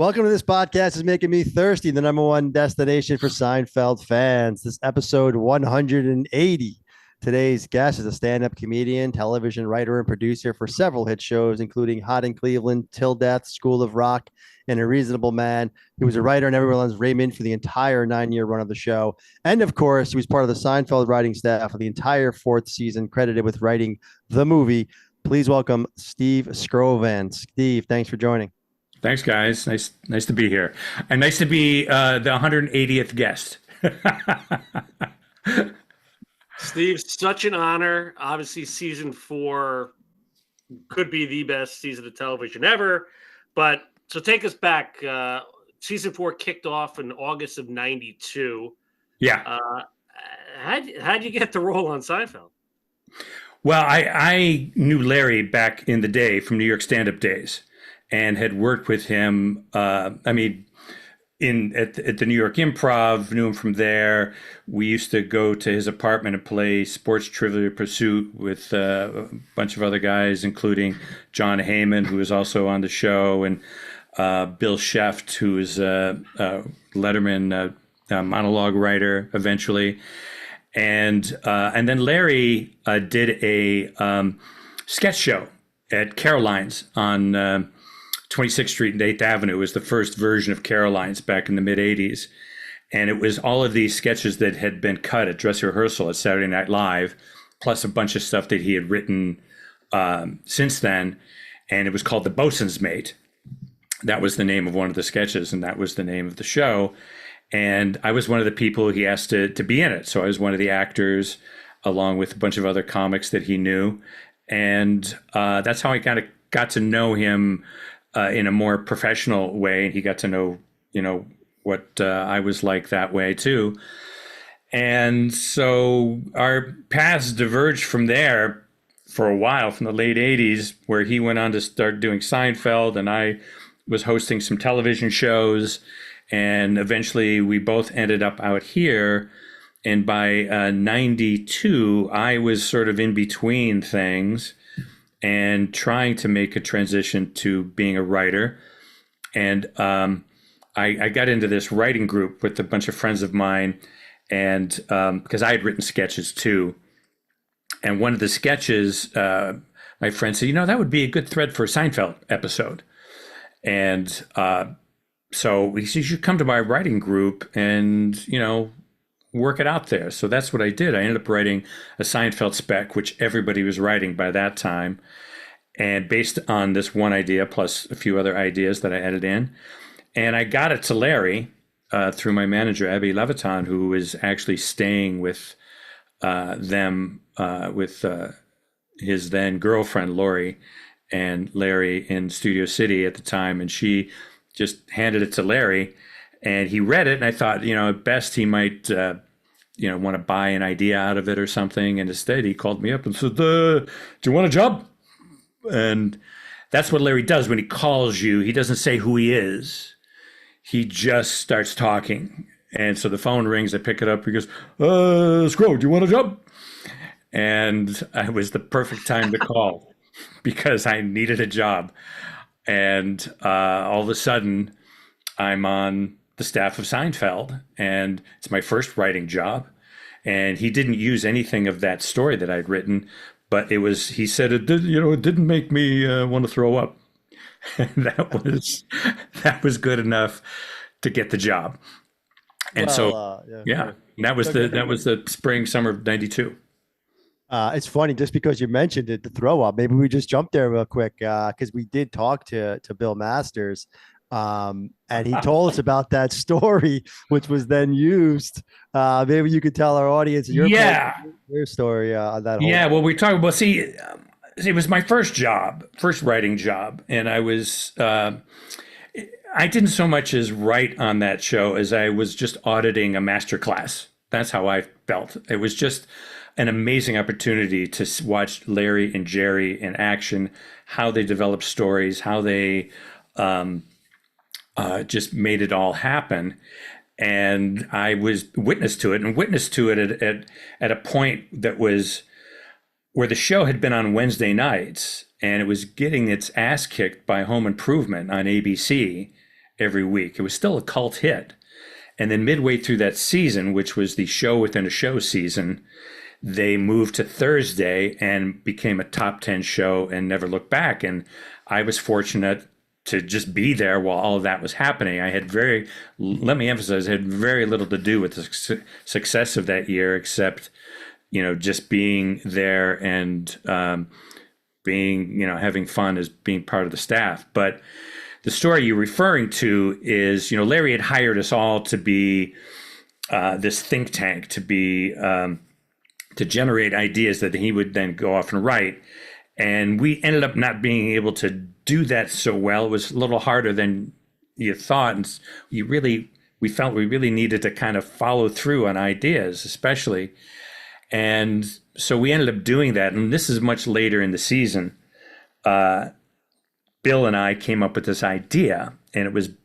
Welcome to this podcast is making me thirsty, the number one destination for Seinfeld fans. This episode 180. Today's guest is a stand-up comedian, television writer, and producer for several hit shows, including Hot in Cleveland, Till Death, School of Rock, and A Reasonable Man. He was a writer on Loves Raymond for the entire 9-year run of the show. And of course, he was part of the Seinfeld writing staff for the entire fourth season, credited with writing the movie. Please welcome Steve Skrovan. Steve, thanks for joining. Thanks, guys. Nice to be here, and nice to be the 180th guest. Steve, such an honor. Obviously, season 4 could be the best season of television ever. But so take us back. Season 4 kicked off in August of '92. Yeah. How'd you get the role on Seinfeld? Well, I knew Larry back in the day from New York stand-up days, and had worked with him. At the New York Improv, knew him from there. We used to go to his apartment and play Sports Trivial Pursuit with a bunch of other guys, including John Heyman, who was also on the show, and Bill Sheft, who is a Letterman monologue writer eventually. And then Larry did a sketch show at Caroline's on 26th Street and 8th Avenue. Was the first version of Caroline's back in the mid-'80s. And it was all of these sketches that had been cut at dress rehearsal at Saturday Night Live, plus a bunch of stuff that he had written since then. And it was called The Bosun's Mate. That was the name of one of the sketches, and that was the name of the show. And I was one of the people he asked to be in it. So I was one of the actors, along with a bunch of other comics that he knew. And that's how I kind of got to know him in a more professional way. And he got to know, what I was like that way too. And so our paths diverged from there for a while, from the late '80s, where he went on to start doing Seinfeld, and I was hosting some television shows. And eventually we both ended up out here. And by '92, I was sort of in between things and trying to make a transition to being a writer. And I got into this writing group with a bunch of friends of mine, and because I had written sketches too. And one of the sketches, my friend said, that would be a good thread for a Seinfeld episode. And so he said, you should come to my writing group and, work it out there. So that's what I did. I ended up writing a Seinfeld spec, which everybody was writing by that time. And based on this one idea, plus a few other ideas that I added in. And I got it to Larry through my manager, Abby Leviton, who was actually staying with them, with his then girlfriend, Lori, and Larry in Studio City at the time. And she just handed it to Larry, and he read it. And I thought, at best he might, want to buy an idea out of it or something. And instead he called me up and said, do you want a job? And that's what Larry does when he calls you. He doesn't say who he is. He just starts talking. And so the phone rings, I pick it up. He goes, Scro, do you want a job? And it was the perfect time to call because I needed a job. And all of a sudden, I'm on the staff of Seinfeld, and it's my first writing job. And he didn't use anything of that story that I'd written, but he said it did, it didn't make me want to throw up. And that was good enough to get the job. And that was the spring, summer of '92. It's funny, just because you mentioned it, the throw up, maybe we just jump there real quick, because we did talk to Bill Masters, and he told us about that story, which was then used. Maybe you could tell our audience your story on that. Well, we talked about, it was my first writing job. And I was, I didn't so much as write on that show as I was just auditing a master class. That's how I felt. It was just an amazing opportunity to watch Larry and Jerry in action, how they developed stories, how they just made it all happen. And I was witness to it at a point that was where the show had been on Wednesday nights, and it was getting its ass kicked by Home Improvement on ABC. every week. It was still a cult hit. And then midway through that season, which was the show within a show season, they moved to Thursday and became a top 10 show and never looked back. And I was fortunate to just be there while all of that was happening. I had let me emphasize, had very little to do with the success of that year, except, just being there and being, having fun as being part of the staff. But the story you're referring to is, Larry had hired us all to be this think tank, to generate ideas that he would then go off and write. And we ended up not being able to do that so well. It was a little harder than you thought. And we felt we really needed to kind of follow through on ideas, especially. And so we ended up doing that. And this is much later in the season. Bill and I came up with this idea, and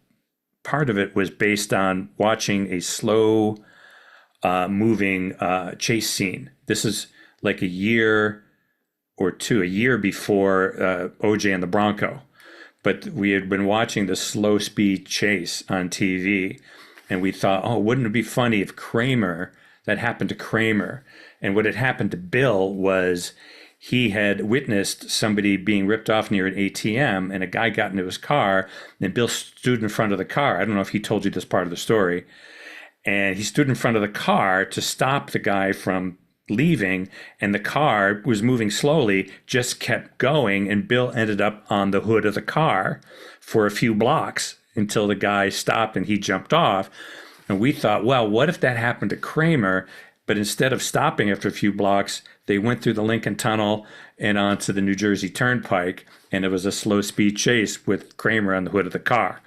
part of it was based on watching a slow moving chase scene. This is like a year before OJ and the Bronco. But we had been watching the slow speed chase on TV, and we thought, oh, wouldn't it be funny if that happened to Kramer? And what had happened to Bill was he had witnessed somebody being ripped off near an ATM, and a guy got into his car, and Bill stood in front of the car. I don't know if he told you this part of the story. And he stood in front of the car to stop the guy from leaving, and the car was moving slowly, just kept going, and Bill ended up on the hood of the car for a few blocks until the guy stopped and he jumped off. And we thought, well, what if that happened to Kramer? But instead of stopping after a few blocks, they went through the Lincoln Tunnel and onto the New Jersey Turnpike, and it was a slow speed chase with Kramer on the hood of the car.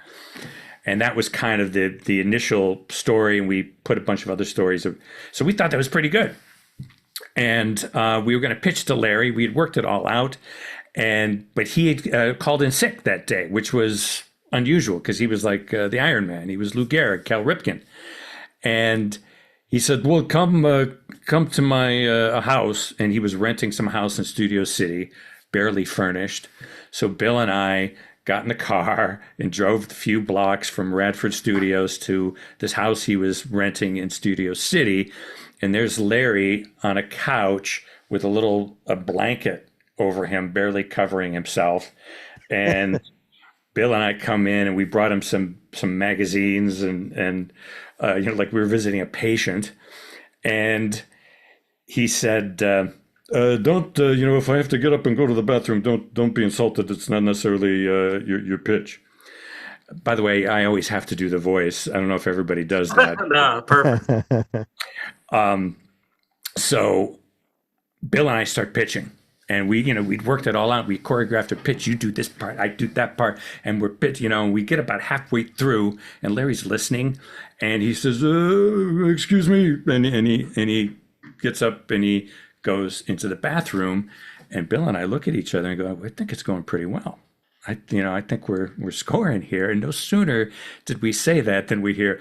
And that was kind of the initial story, and we put a bunch of other stories. So we thought that was pretty good. And we were going to pitch to Larry. We had worked it all out, but he had called in sick that day, which was unusual because he was like the Iron Man. He was Lou Gehrig, Cal Ripken. And he said, well, come to my house. And he was renting some house in Studio City, barely furnished. So Bill and I got in the car and drove the few blocks from Radford Studios to this house he was renting in Studio City. And there's Larry on a couch with a blanket over him, barely covering himself. And Bill and I come in, and we brought him some magazines and like we were visiting a patient. And he said, don't, if I have to get up and go to the bathroom, don't be insulted. It's not necessarily your pitch. By the way, I always have to do the voice. I don't know if everybody does that. No, perfect. So Bill and I start pitching, and we'd worked it all out. We choreographed a pitch. You do this part, I do that part, and we're pitch, and we get about halfway through, and Larry's listening, and he says, excuse me. And he gets up and he goes into the bathroom, and Bill and I look at each other and go, I think it's going pretty well. I think we're scoring here. And no sooner did we say that than we hear,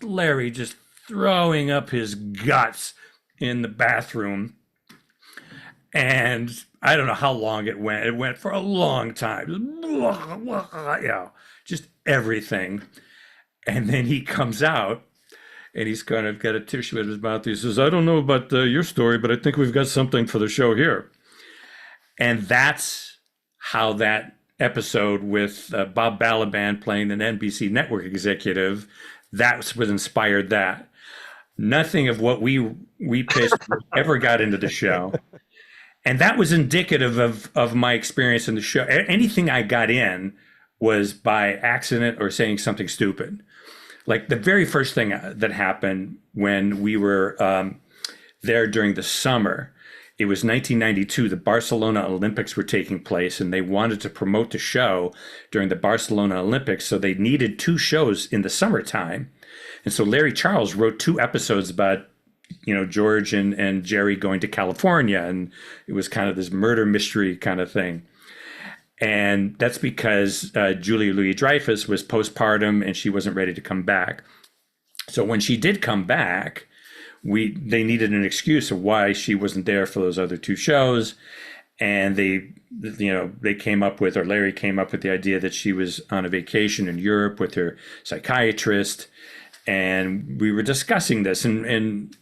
Larry just throwing up his guts in the bathroom. And I don't know how long it went. It went for a long time. Just everything. And then he comes out, and he's kind of got a tissue in his mouth. He says, I don't know about your story, but I think we've got something for the show here. And that's how that episode with Bob Balaban playing an NBC network executive, that's what inspired that. Nothing of what we pitched ever got into the show. And that was indicative of my experience in the show. Anything I got in was by accident or saying something stupid. Like the very first thing that happened when we were there during the summer, it was 1992. The Barcelona Olympics were taking place, and they wanted to promote the show during the Barcelona Olympics. So they needed 2 shows in the summertime. And so Larry Charles wrote 2 episodes about, George and Jerry going to California. And it was kind of this murder mystery kind of thing. And that's because Julia Louis-Dreyfus was postpartum and she wasn't ready to come back. So when she did come back, they needed an excuse of why she wasn't there for those other 2 shows. and they came up with, or Larry came up with the idea that she was on a vacation in Europe with her psychiatrist, and we were discussing this, and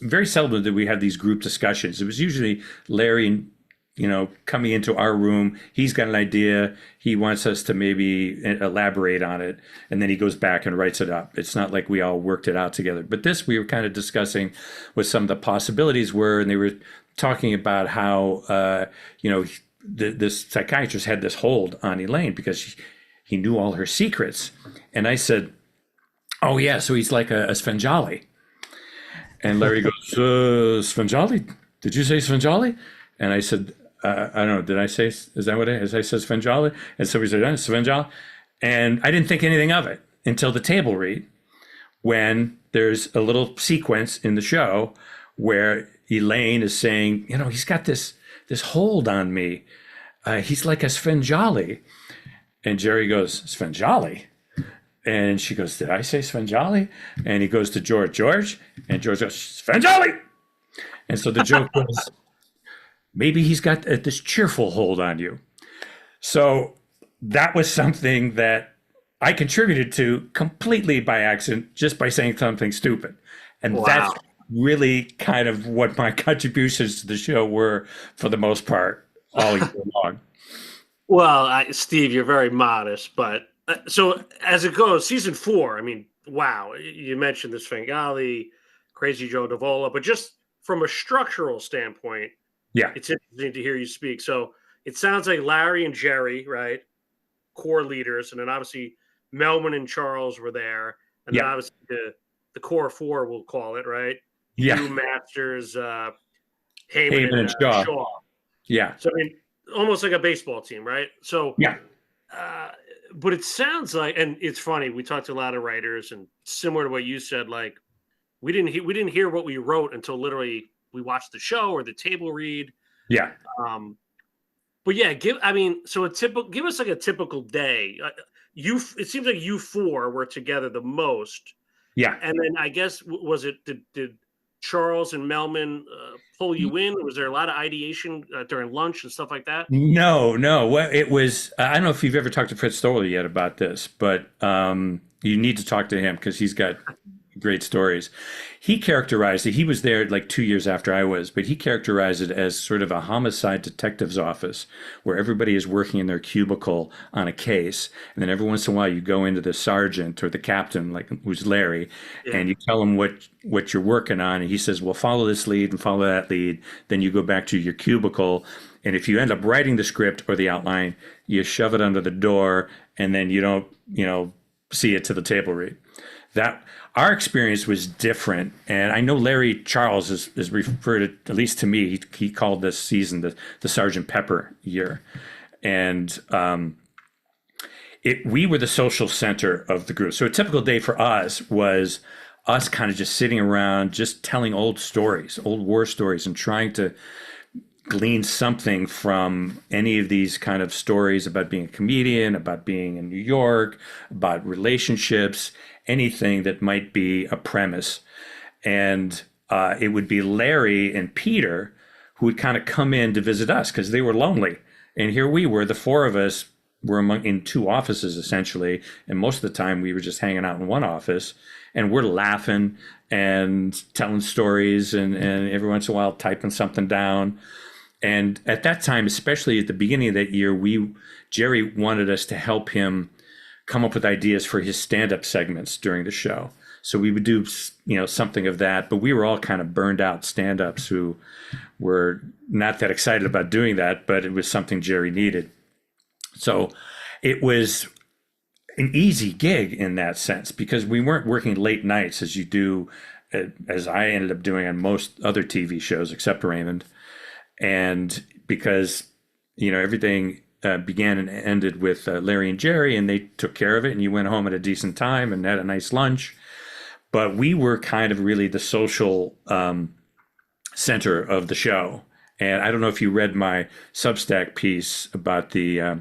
very seldom did we have these group discussions. It was usually Larry, coming into our room. He's got an idea. He wants us to maybe elaborate on it, and then he goes back and writes it up. It's not like we all worked it out together. But this, we were kind of discussing what some of the possibilities were, and they were talking about how, this psychiatrist had this hold on Elaine because he knew all her secrets. And I said, oh, yeah, so he's like a Svengali. And Larry goes, Svengali? Did you say Svengali? And I said, I don't know, did I say, is that what it is? I said Svengali? And so he said, Svengali? And I didn't think anything of it until the table read, when there's a little sequence in the show where Elaine is saying, he's got this hold on me. He's like a Svengali. And Jerry goes, Svengali? And she goes, did I say Svengali? And he goes to George, and George goes, Svengali! And so the joke was, maybe he's got this cheerful hold on you. So that was something that I contributed to completely by accident, just by saying something stupid. And that's really kind of what my contributions to the show were, for the most part, all year long. Well, Steve, you're very modest, but so as it goes, season 4, I mean, wow, you mentioned this Svengali, Crazy Joe Davola, but just from a structural standpoint, yeah, it's interesting to hear you speak. So it sounds like Larry and Jerry, right, core leaders, and then obviously Melman and Charles were there, and then obviously the core 4, we'll call it, right? Yeah, Hugh, Masters, Heyman and Shaw. Yeah. So I mean, almost like a baseball team, right? So yeah. But it sounds like, and it's funny, we talked to a lot of writers, and similar to what you said, like we didn't hear what we wrote until literally we watched the show or the table read. Yeah. But yeah, give us like a typical day. It seems like you 4 were together the most. Yeah. And then I guess did Charles and Melman pull you in? Was there a lot of ideation during lunch and stuff like that? No. Well, it was, I don't know if you've ever talked to Fritz Stoller yet about this, but you need to talk to him because he's got great stories. He characterized it, he was there like 2 years after I was, but he characterized it as sort of a homicide detective's office where everybody is working in their cubicle on a case. And then every once in a while you go into the sergeant or the captain, like who's Larry, and you tell him what you're working on. And he says, well, follow this lead and follow that lead. Then you go back to your cubicle. And if you end up writing the script or the outline, you shove it under the door, and then you don't, see it to the table read. That our experience was different, and I know Larry Charles is referred to, at least to me, he called this season the Sergeant Pepper year, and we were the social center of the group. So a typical day for us was us kind of just sitting around, just telling old stories, old war stories, and trying to glean something from any of these kind of stories about being a comedian, about being in New York, about relationships, anything that might be a premise. And it would be Larry and Peter who would kind of come in to visit us because they were lonely. And here we were, the 4 of us were in 2 offices essentially. And most of the time we were just hanging out in one office, and we're laughing and telling stories and every once in a while typing something down. And at that time, especially at the beginning of that year, Jerry wanted us to help him come up with ideas for his stand-up segments during the show. So we would do, something of that, but we were all kind of burned out stand-ups who were not that excited about doing that, but it was something Jerry needed. So it was an easy gig in that sense because we weren't working late nights as you do, as I ended up doing on most other TV shows except Raymond. And because, everything began and ended with Larry and Jerry, and they took care of it, and you went home at a decent time and had a nice lunch. But we were kind of really the social center of the show. And I don't know if you read my Substack piece about the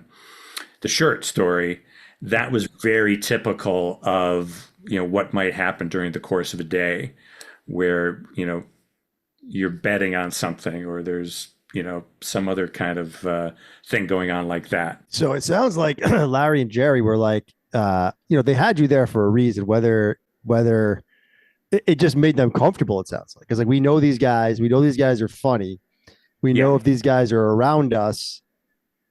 shirt story. That was very typical of, what might happen during the course of a day where, you're betting on something, or there's some other kind of thing going on like that. So it sounds like Larry and Jerry were like, they had you there for a reason, whether it just made them comfortable. It sounds like, because like we know these guys are funny. We Yeah. know if these guys are around us,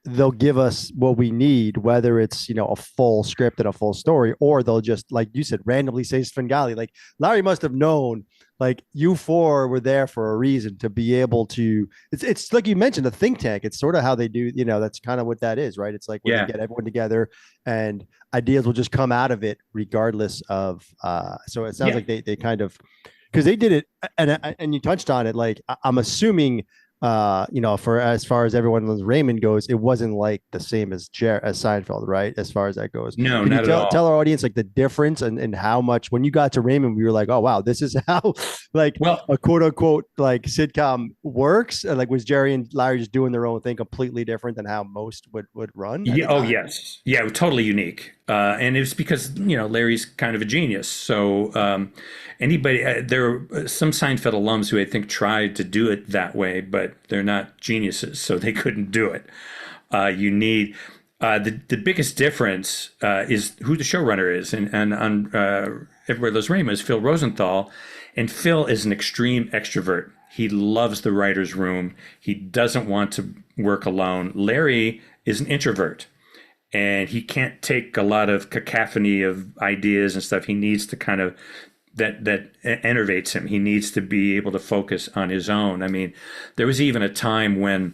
they'll give us what we need, whether it's a full script and a full story, or they'll just, like you said, randomly say Svengali. Like Larry must have known, like, you four were there for a reason, to be able to. It's like you mentioned, a think tank. It's sort of how they do. That's kind of what that is, right? It's like when Yeah. you get everyone together, and ideas will just come out of it, regardless of. So it sounds Yeah. like they kind of, because they did it, and you touched on it. Like I'm assuming, for as far as everyone Loves Raymond goes, it wasn't like the same as Seinfeld, right? As far as that goes. No, Can you not at all. tell our audience like the difference, and how much, when you got to Raymond, we were like, oh wow, this is how like Well, a quote unquote like sitcom works. And like, was Jerry and Larry just doing their own thing, completely different than how most would run? yeah, oh yes, yeah, totally unique. And it was because Larry's kind of a genius. So there are some Seinfeld alums who I think tried to do it that way, but they're not geniuses, so they couldn't do it. You need the biggest difference is who the showrunner is, and on Everybody Loves Raymond is Phil Rosenthal, and Phil is an extreme extrovert. He loves the writer's room. He doesn't want to work alone. Larry is an introvert, and he can't take a lot of cacophony of ideas and stuff. He needs to kind of that enervates him. He needs to be able to focus on his own. I mean, there was even a time when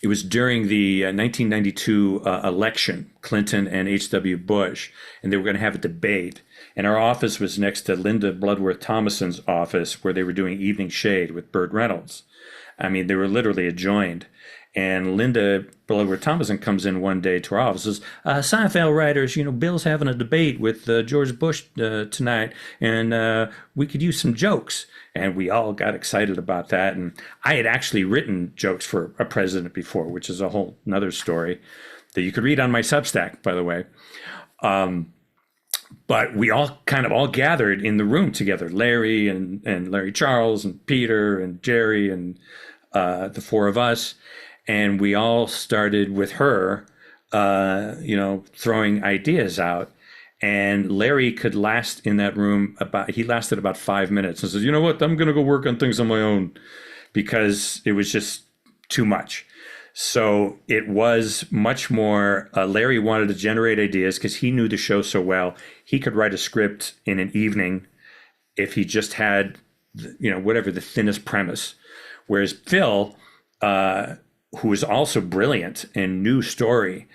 it was during the 1992 election, Clinton and H.W. Bush, and they were going to have a debate. And our office was next to Linda Bloodworth Thomason's office, where they were doing Evening Shade with Burt Reynolds. I mean, they were literally adjoined. And Linda Bloodworth Thomason comes in one day to our office and says, Seinfeld writers, Bill's having a debate with George Bush tonight, and we could use some jokes. And we all got excited about that. And I had actually written jokes for a president before, which is a whole nother story that you could read on my Substack, by the way. But we all gathered in the room together, Larry and Larry Charles and Peter and Jerry and the four of us. And we all started with her, throwing ideas out. And Larry could last in that room he lasted about 5 minutes and says, you know what, I'm going to go work on things on my own, because it was just too much. So it was much more, Larry wanted to generate ideas because he knew the show so well. He could write a script in an evening if he just had, whatever the thinnest premise. Whereas Phil, who was also brilliant and knew story,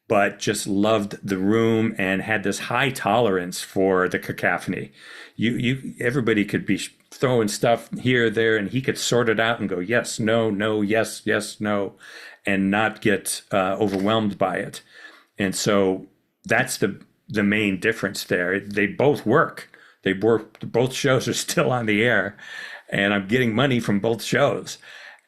but just loved the room and had this high tolerance for the cacophony. Everybody could be throwing stuff here, there, and he could sort it out and go, yes, no, no, yes, yes, no, and not get overwhelmed by it. And so that's the main difference there. They both work. Both shows are still on the air, and I'm getting money from both shows.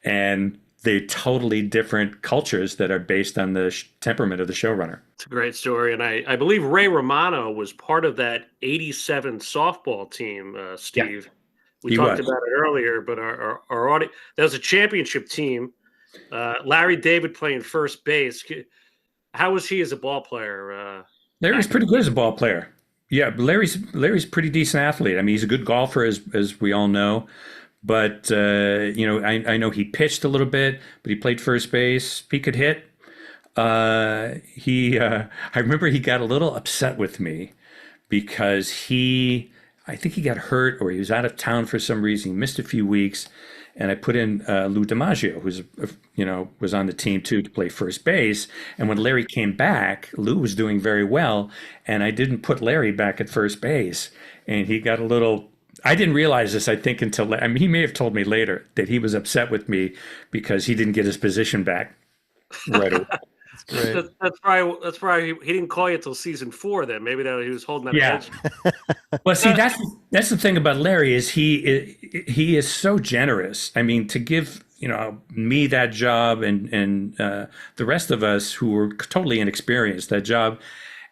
And they're totally different cultures that are based on the temperament of the showrunner. It's a great story. And I believe Ray Romano was part of that 87 softball team, Steve. Yeah, we talked about it earlier, but our audience, that was a championship team. Larry David playing first base. How was he as a ball player? Larry's pretty good as a ball player. Yeah, Larry's a pretty decent athlete. I mean, he's a good golfer, as we all know. But, I know he pitched a little bit, but he played first base. He could hit. I remember he got a little upset with me because I think he got hurt, or he was out of town for some reason. He missed a few weeks. And I put in Lou DiMaggio, who's, was on the team too, to play first base. And when Larry came back, Lou was doing very well. And I didn't put Larry back at first base. And he got a little... I didn't realize this, I think, until, he may have told me later that he was upset with me because he didn't get his position back right away. That's probably he didn't call you until season 4. Then maybe that he was holding that. Yeah. Well, see, that's the thing about Larry is he is so generous. I mean, to give me that job and the rest of us who were totally inexperienced that job,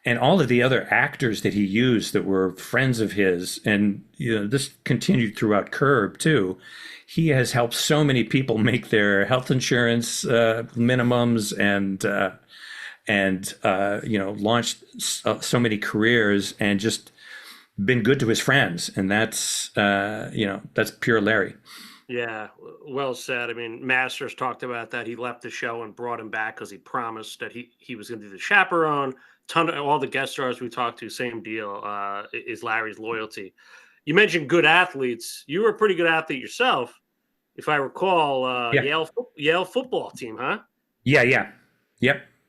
and all of the other actors that he used that were friends of his, and this continued throughout Curb too. He has helped so many people make their health insurance minimums, and launched so many careers, and just been good to his friends, and that's pure Larry. Yeah, well said. I mean, Masters talked about that. He left the show and brought him back because he promised that he was going to do the chaperone. Ton of all the guest stars we talked to, same deal. Is Larry's loyalty. You mentioned good athletes. You were a pretty good athlete yourself, if I recall. Yeah. Yale football team, huh? Yep.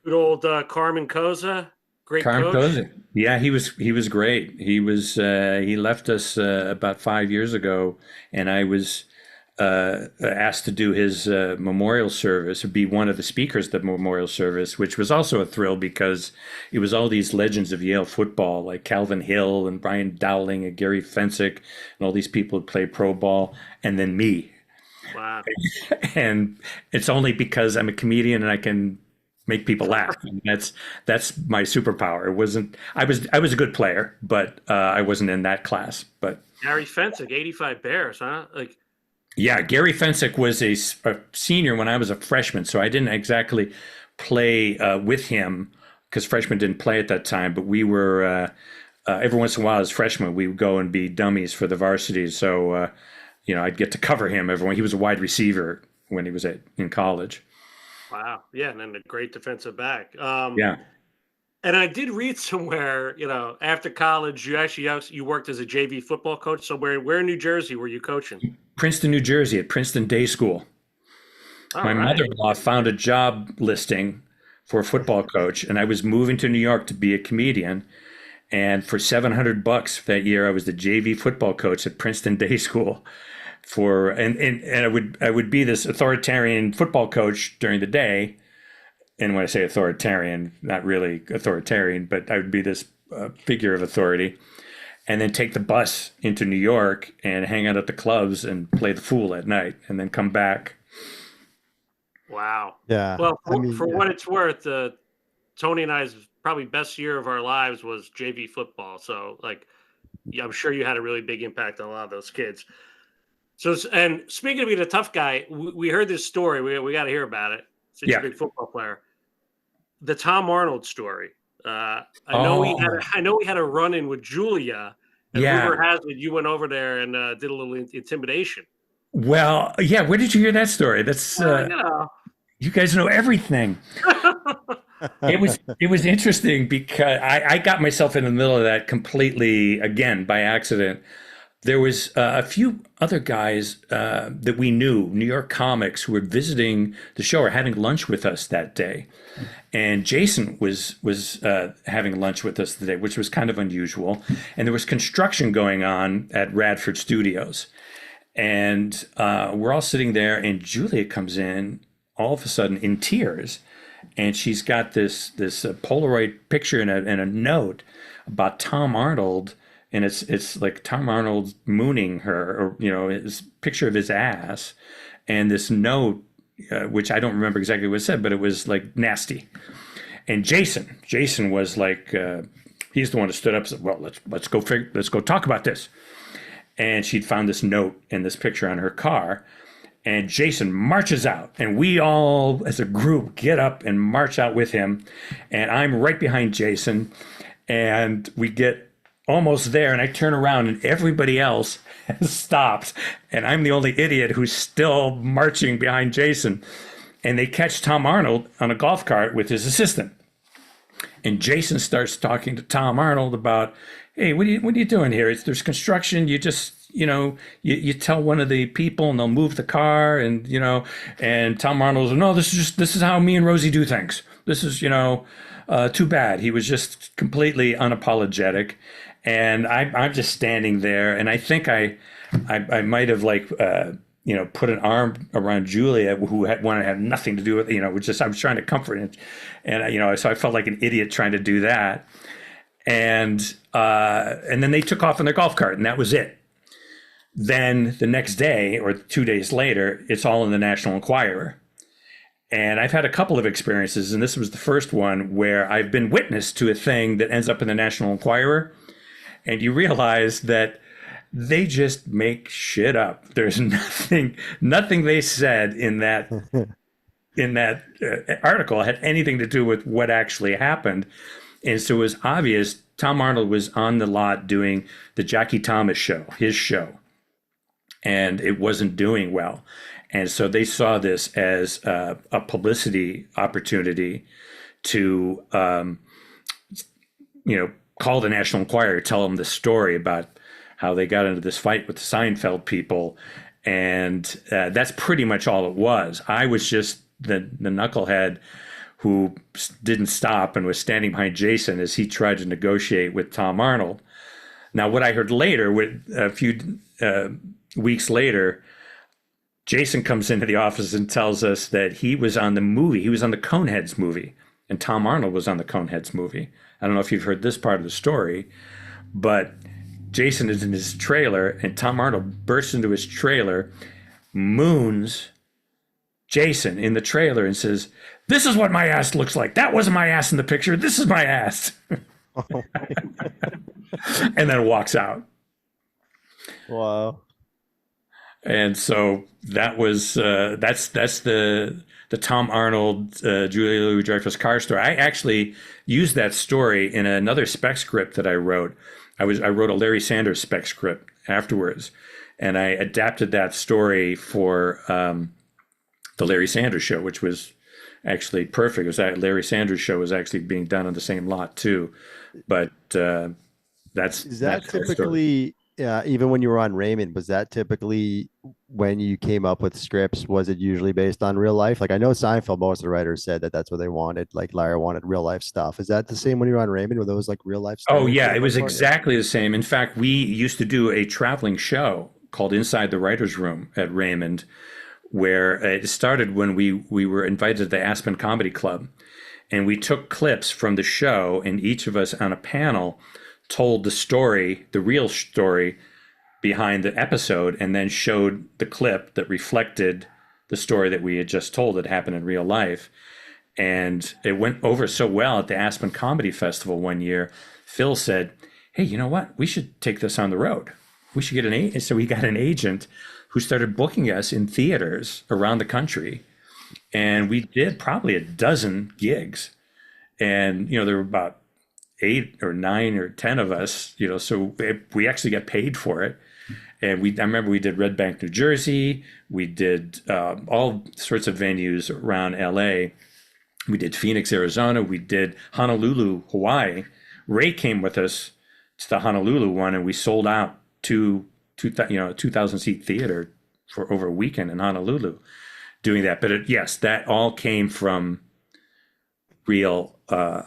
Good old Carmen Koza, great Carm coach. Kozik. Yeah, he was great. He left us about 5 years ago, and I was asked to do his memorial service, or be one of the speakers of the memorial service, which was also a thrill because it was all these legends of Yale football, like Calvin Hill and Brian Dowling and Gary Fensick, and all these people who play pro ball, and then me. Wow. And it's only because I'm a comedian and I can make people laugh. And that's my superpower. It wasn't. I was a good player, but I wasn't in that class. But Gary Fensick, 85 Bears, huh? Like. yeah, Gary Fensick was a senior when I was a freshman, so I didn't exactly play with him because freshmen didn't play at that time. But we were every once in a while as freshmen, we would go and be dummies for the varsity. So I'd get to cover him. He was a wide receiver when he was in college. Wow, yeah, and then a great defensive back. Yeah. And I did read somewhere, after college, you worked as a JV football coach. So where in New Jersey were you coaching? Princeton, New Jersey, at Princeton Day School. My mother-in-law found a job listing for a football coach, and I was moving to New York to be a comedian. And for $700 that year, I was the JV football coach at Princeton Day School. And I would be this authoritarian football coach during the day. And when I say authoritarian, not really authoritarian, but I would be this figure of authority, and then take the bus into New York and hang out at the clubs and play the fool at night, and then come back. Wow. Yeah. Well, for what it's worth, Tony and I's probably best year of our lives was JV football. So, I'm sure you had a really big impact on a lot of those kids. So, and speaking of being a tough guy, we heard this story. We got to hear about it. Since you're a big football player, the Tom Arnold story. I know he had a run-in with Julia. And rumor has it you went over there and did a little intimidation. Well, yeah. Where did you hear that story? That's you guys know everything. It was interesting because I got myself in the middle of that completely again by accident. There was a few other guys that we knew, New York comics, who were visiting the show or having lunch with us that day. And Jason was having lunch with us today, which was kind of unusual. And there was construction going on at Radford Studios. And we're all sitting there, and Julia comes in all of a sudden in tears. And she's got this Polaroid picture and a note about Tom Arnold. And it's like Tom Arnold mooning her, or his picture of his ass, and this note, which I don't remember exactly what it said, but it was like nasty. And Jason was like, he's the one who stood up and said, "Well, let's go talk about this." And she'd found this note and this picture on her car, and Jason marches out, and we all, as a group, get up and march out with him, and I'm right behind Jason, and we get almost there, and I turn around and everybody else has stopped, and I'm the only idiot who's still marching behind Jason. And they catch Tom Arnold on a golf cart with his assistant, and Jason starts talking to Tom Arnold about, "Hey, what are you doing here? There's construction. You just you tell one of the people and they'll move the car." And and Tom Arnold's, "No, this is how me and Rosie do things. This is too bad." He was just completely unapologetic. And I'm just standing there, and I think I might have put an arm around Julia, who wanted to have nothing to do with I was trying to comfort him, and so I felt like an idiot trying to do that, and then they took off in their golf cart, and that was it. Then the next day or 2 days later, it's all in the National Enquirer, And I've had a couple of experiences, and this was the first one where I've been witness to a thing that ends up in the National Enquirer, and you realize that they just make shit up. There's nothing they said in that article had anything to do with what actually happened. And so it was obvious Tom Arnold was on the lot doing the Jackie Thomas show, his show, and it wasn't doing well. And so they saw this as a publicity opportunity to, call the National Enquirer, tell them the story about how they got into this fight with the Seinfeld people. And that's pretty much all it was. I was just the knucklehead who didn't stop and was standing behind Jason as he tried to negotiate with Tom Arnold. Now, what I heard later, with a few weeks later, Jason comes into the office and tells us that he was on the movie. He was on the Coneheads movie, and Tom Arnold was on the Coneheads movie. I don't know if you've heard this part of the story, but Jason is in his trailer, and Tom Arnold bursts into his trailer, moons Jason in the trailer, and says, "This is what my ass looks like. That wasn't my ass in the picture. This is my ass." And then walks out. Wow. And so that was that's the Tom Arnold, Julia Louis-Dreyfus car story. I actually used that story in another spec script that I wrote. I wrote a Larry Sanders spec script afterwards, and I adapted that story for the Larry Sanders show, which was actually perfect. It was that Larry Sanders show was actually being done on the same lot too, but Is that typically, even when you were on Raymond, was that typically when you came up with scripts? Was it usually based on real life? Like I know Seinfeld, most of the writers said that that's what they wanted. Like Larry wanted real life stuff. Is that the same when you were on Raymond? Were those like real life stuff? Oh yeah, it was exactly the same. In fact, we used to do a traveling show called Inside the Writers' Room at Raymond, where it started when we were invited to the Aspen Comedy Club, and we took clips from the show, and each of us on a panel told the story, the real story behind the episode, and then showed the clip that reflected the story that we had just told that happened in real life. And it went over so well at the Aspen Comedy Festival one year. Phil said, "Hey, you know what? We should take this on the road. We should get an agent." So we got an agent who started booking us in theaters around the country. And we did probably a dozen gigs. And, there were about 8 or 9 or 10 of us, so we actually got paid for it. And I remember we did Red Bank, New Jersey. We did all sorts of venues around LA. We did Phoenix, Arizona. We did Honolulu, Hawaii. Ray came with us to the Honolulu one, and we sold out 2,000 seat theater for over a weekend in Honolulu doing that. But yes, that all came from real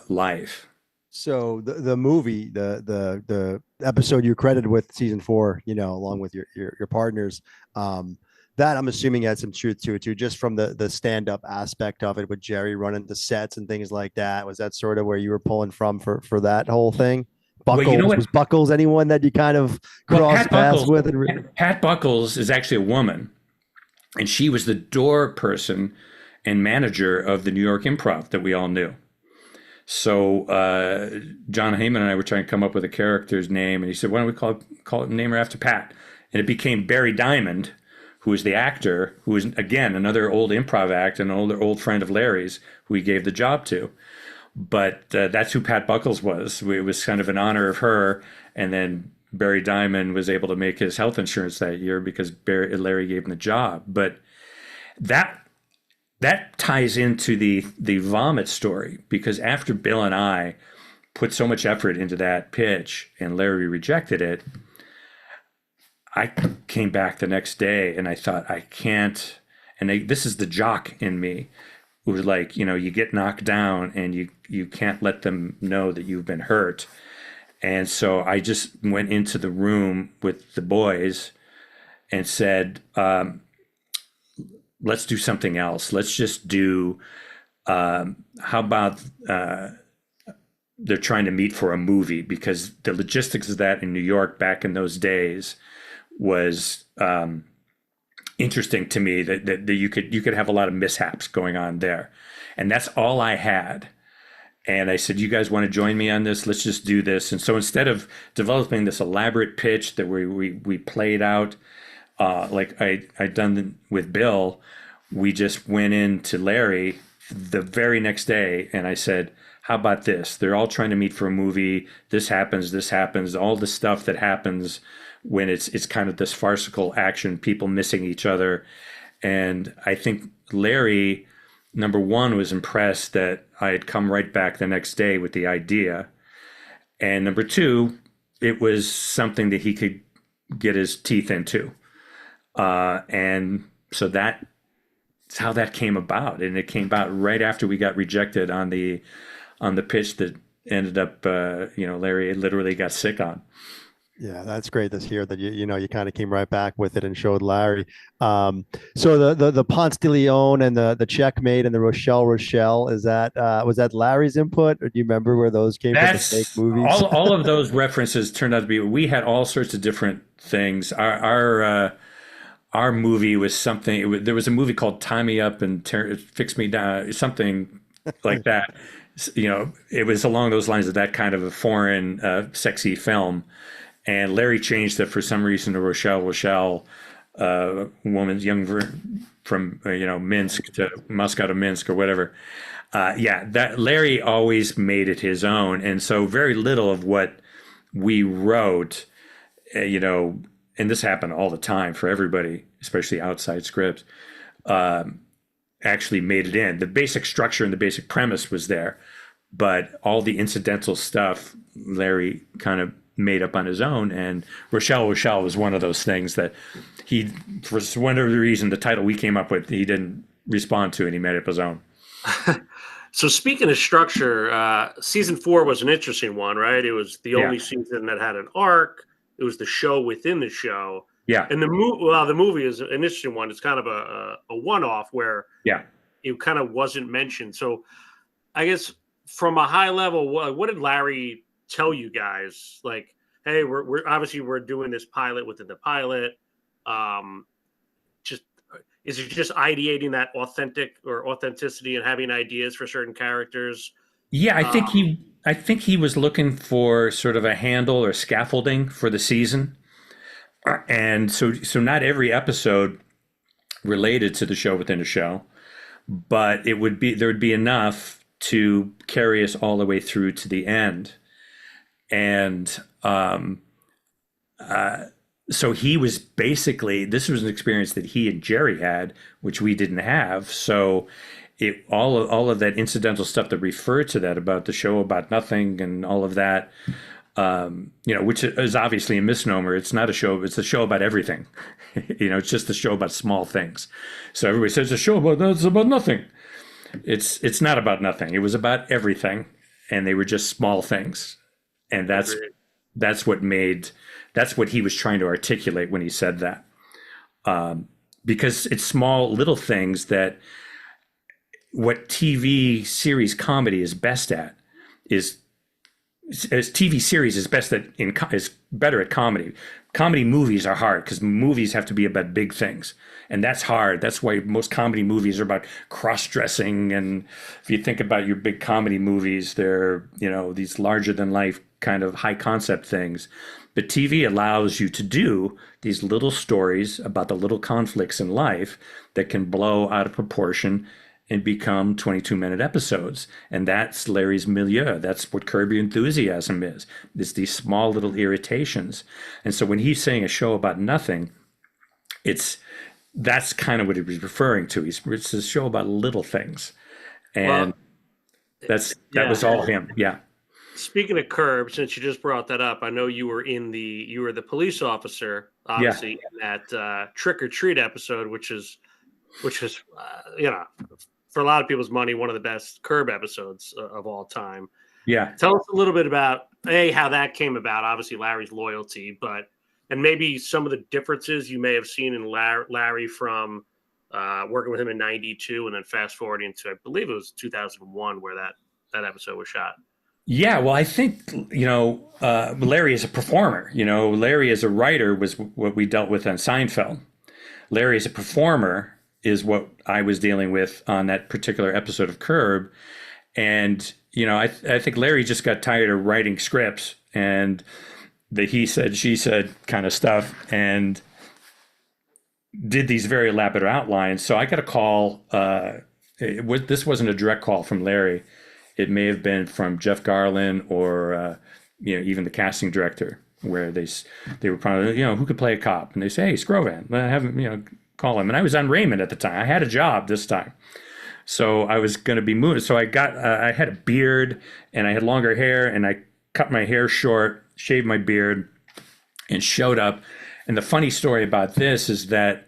life. So the movie, the episode you're credited with season 4, along with your partners, that I'm assuming had some truth to it too, just from the stand-up aspect of it with Jerry running the sets and things like that. Was that sort of where you were pulling from for that whole thing? Buckles, Well, was Buckles anyone that you kind of crossed paths with? Pat Buckles is actually a woman, and she was the door person and manager of the New York Improv that we all knew. So John Heyman and I were trying to come up with a character's name, and he said, "Why don't we call it name her after Pat?" And it became Barry Diamond, who is the actor, who is again another old improv act and an old friend of Larry's, who he gave the job to. But that's who Pat Buckles was. It was kind of in honor of her. And then Barry Diamond was able to make his health insurance that year because Larry gave him the job. But that ties into the vomit story, because after Bill and I put so much effort into that pitch and Larry rejected it, I came back the next day and I thought, I can't. And this is the jock in me. It was like, you get knocked down and you can't let them know that you've been hurt. And so I just went into the room with the boys and said, let's do something else. Let's just do, how about they're trying to meet for a movie, because the logistics of that in New York back in those days was interesting to me that you could have a lot of mishaps going on there. And that's all I had. And I said, you guys want to join me on this? Let's just do this. And so instead of developing this elaborate pitch that we played out, like I'd done with Bill, we just went in to Larry the very next day. And I said, how about this? They're all trying to meet for a movie. This happens, all the stuff that happens when it's kind of this farcical action, people missing each other. And I think Larry, number one, was impressed that I had come right back the next day with the idea. And number two, it was something that he could get his teeth into. And so that's how that came about. And it came about right after we got rejected on the pitch that ended up, Larry literally got sick on. Yeah, that's great to hear that you kind of came right back with it and showed Larry. So the Ponce de Leon and the Checkmate and the Rochelle, was that Larry's input, or do you remember where those came from? The fake movies. all of those references turned out to be. We had all sorts of different things. Our movie was something. There was a movie called Tie Me Up and Fix Me Down, something like that. It was along those lines of that kind of a foreign, sexy film. And Larry changed it for some reason to Rochelle, woman young from Minsk to Moscow to Minsk or whatever. That Larry always made it his own, and so very little of what we wrote, and this happened all the time for everybody, especially outside scripts, actually made it in. The basic structure and the basic premise was there, but all the incidental stuff Larry kind of made up on his own. And Rochelle was one of those things that he, for whatever reason, the title we came up with, he didn't respond to, and he made up his own. So speaking of structure, season 4 was an interesting one, right? It was the only season that had an arc. It was the show within the show. Yeah. And the movie is an interesting one. It's kind of a one-off where it kind of wasn't mentioned. So I guess from a high level, what did Larry tell you guys? Like, hey, we're obviously doing this pilot within the pilot. Is it just ideating that authenticity and having ideas for certain characters? Yeah, I think he was looking for sort of a handle or scaffolding for the season. And so not every episode related to the show within a show, but there would be enough to carry us all the way through to the end. And so he was basically, this was an experience that he and Jerry had, which we didn't have. So all of that incidental stuff that referred to that about the show about nothing and all of that, which is obviously a misnomer. It's not a show. It's a show about everything. It's just a show about small things. So everybody says a show it's about nothing. It's not about nothing. It was about everything, and they were just small things. And that's what he was trying to articulate when he said that, because it's small little things that what TV series comedy is best at is TV series is is better at comedy. Comedy movies are hard because movies have to be about big things, and that's hard. That's why most comedy movies are about cross-dressing. And if you think about your big comedy movies, they're these larger than life kind of high concept things. But TV allows you to do these little stories about the little conflicts in life that can blow out of proportion and become 22-minute episodes. And that's Larry's milieu. That's what Curb Your Enthusiasm is. It's these small little irritations. And so when he's saying a show about nothing, that's kind of what he was referring to. It's a show about little things. And that was all him. Yeah. Speaking of Curb, since you just brought that up, I know you were the police officer, obviously, in that Trick or Treat episode, which is for a lot of people's money, one of the best Curb episodes of all time. Yeah. Tell us a little bit about how that came about. Obviously, Larry's loyalty, and maybe some of the differences you may have seen in Larry from working with him in '92, and then fast forwarding to, I believe it was 2001, where that episode was shot. Yeah, well, I think, Larry is a performer. Larry as a writer was what we dealt with on Seinfeld. Larry as a performer is what I was dealing with on that particular episode of Curb. And, I think Larry just got tired of writing scripts and the he said, she said kind of stuff, and did these very elaborate outlines. So I got a call. This wasn't a direct call from Larry. It may have been from Jeff Garlin or, even the casting director, where they were probably, who could play a cop? And they say, hey, Skrovan, have him, call him. And I was on Raymond at the time. I had a job this time. So I was going to be moved. So I had a beard and I had longer hair, and I cut my hair short, shaved my beard, and showed up. And the funny story about this is that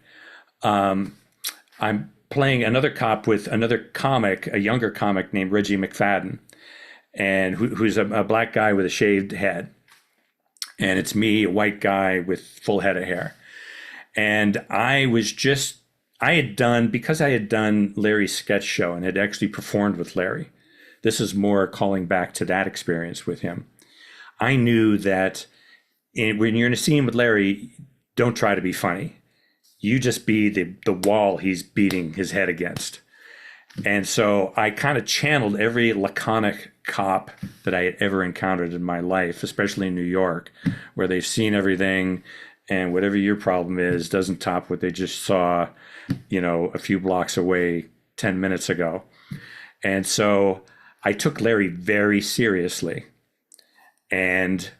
I'm playing another cop with another comic, a younger comic named Reggie McFadden, and who's a black guy with a shaved head. And it's me, a white guy with full head of hair. And because I had done Larry's sketch show and had actually performed with Larry, this is more calling back to that experience with him. I knew that when you're in a scene with Larry, don't try to be funny. You just be the wall he's beating his head against. And so I kind of channeled every laconic cop that I had ever encountered in my life, especially in New York, where they've seen everything, and whatever your problem is doesn't top what they just saw, a few blocks away 10 minutes ago. And so I took Larry very seriously, and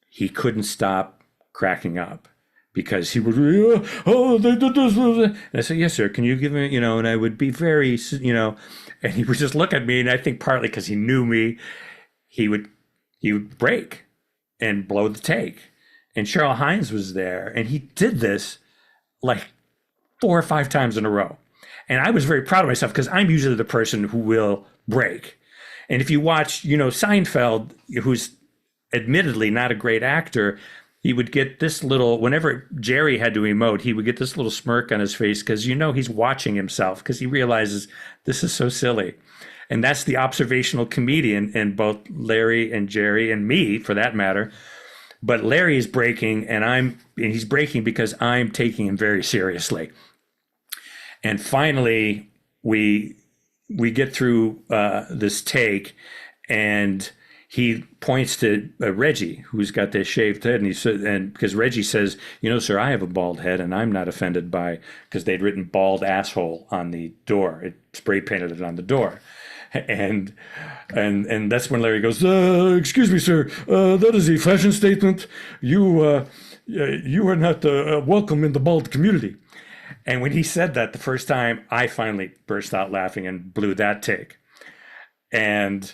he couldn't stop cracking up because he would, they did this. And I said, yes, sir, can you give me, and I would be very, and he would just look at me. And I think partly because he knew me, he would break and blow the take. And Cheryl Hines was there, and he did this like 4 or 5 times in a row. And I was very proud of myself because I'm usually the person who will break. And if you watch, Seinfeld, who's admittedly not a great actor, he would get this little, whenever Jerry had to emote, he would get this little smirk on his face because he's watching himself because he realizes this is so silly. And that's the observational comedian in both Larry and Jerry and me, for that matter. But Larry is breaking, and he's breaking because I'm taking him very seriously. And finally, we get through this take, and he points to Reggie, who's got this shaved head, and he said, and because Reggie says, sir, I have a bald head, and I'm not offended because they'd written "bald asshole" on the door. It spray painted it on the door. And that's when Larry goes, excuse me, sir, that is a fashion statement. You are not welcome in the bald community. And when he said that the first time, I finally burst out laughing and blew that take. And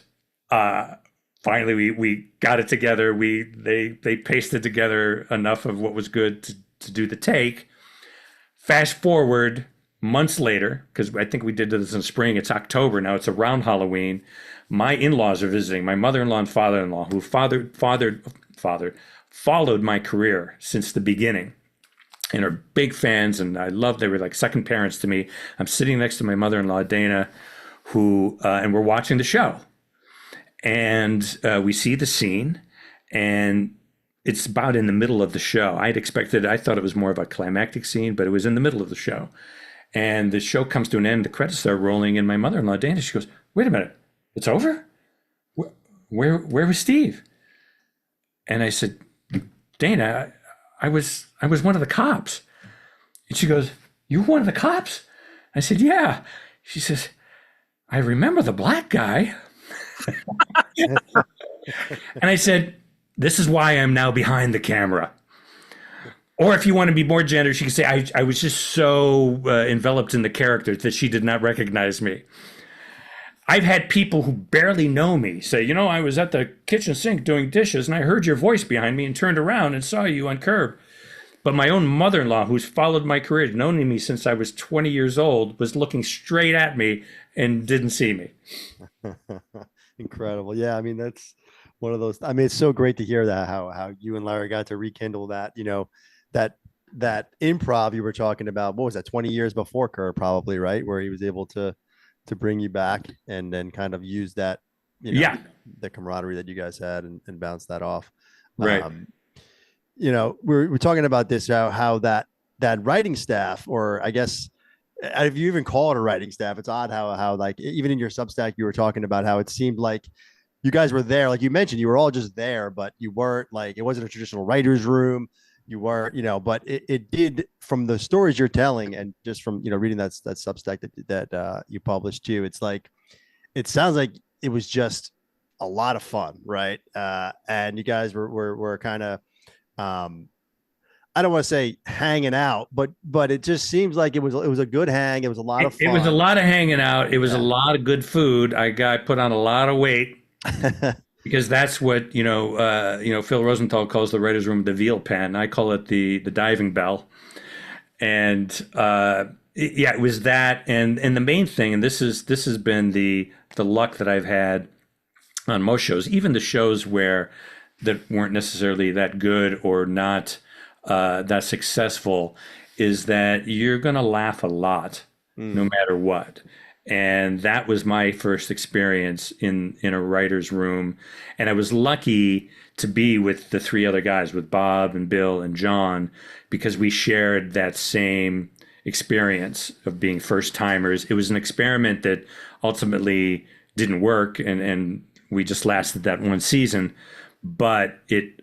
finally, we got it together. They pasted together enough of what was good to do the take. Fast forward months later, because I think we did this in spring, it's October now, it's around Halloween. My in-laws are visiting, my mother-in-law and father-in-law, who followed my career since the beginning and are big fans, and they were like second parents to me. I'm sitting next to my mother-in-law, Dana, and we're watching the show. And we see the scene, and it's about in the middle of the show. I thought it was more of a climactic scene, but it was in the middle of the show. And the show comes to an end, the credits start rolling, and my mother-in-law, Dana, she goes, wait a minute, it's over? Where was Steve? And I said, Dana, I was one of the cops. And she goes, you were one of the cops? I said, yeah. She says, I remember the black guy. And I said, this is why I'm now behind the camera. Or if you want to be more generous, you can say, I was just so enveloped in the character that she did not recognize me. I've had people who barely know me say, I was at the kitchen sink doing dishes and I heard your voice behind me and turned around and saw you on Curb. But my own mother-in-law, who's followed my career, known me since I was 20 years old, was looking straight at me and didn't see me. Incredible. Yeah, that's one of those. It's so great to hear that how you and Larry got to rekindle that, that improv you were talking about. What was that, 20 years before Curb, probably, right? Where he was able to bring you back and then kind of use that, the camaraderie that you guys had and bounce that off. Right. We're talking about this, how that that writing staff, or I guess if you even call it a writing staff, it's odd how like even in your Substack you were talking about how it seemed like you guys were there, like you mentioned, you were all just there, but you weren't like, it wasn't a traditional writer's room. You weren't, but it did, from the stories you're telling and just from, reading that Substack that you published too. It's like, it sounds like it was just a lot of fun. Right. And you guys were kind of, I don't want to say hanging out, but it just seems like it was a good hang. It was a lot of It was a fun. lot of hanging out. It was a Yeah. lot of good food. I got put on a lot of weight because that's what Phil Rosenthal calls the writers' room the veal pen. I call it the diving bell. And yeah, it was that, and the main thing, and this has been the luck that I've had on most shows, even the shows that weren't necessarily that good or not that successful, is that you're going to laugh a lot no matter what. And that was my first experience in a writer's room. And I was lucky to be with the three other guys, with Bob and Bill and John, because we shared that same experience of being first timers. It was an experiment that ultimately didn't work, and we just lasted that one season. But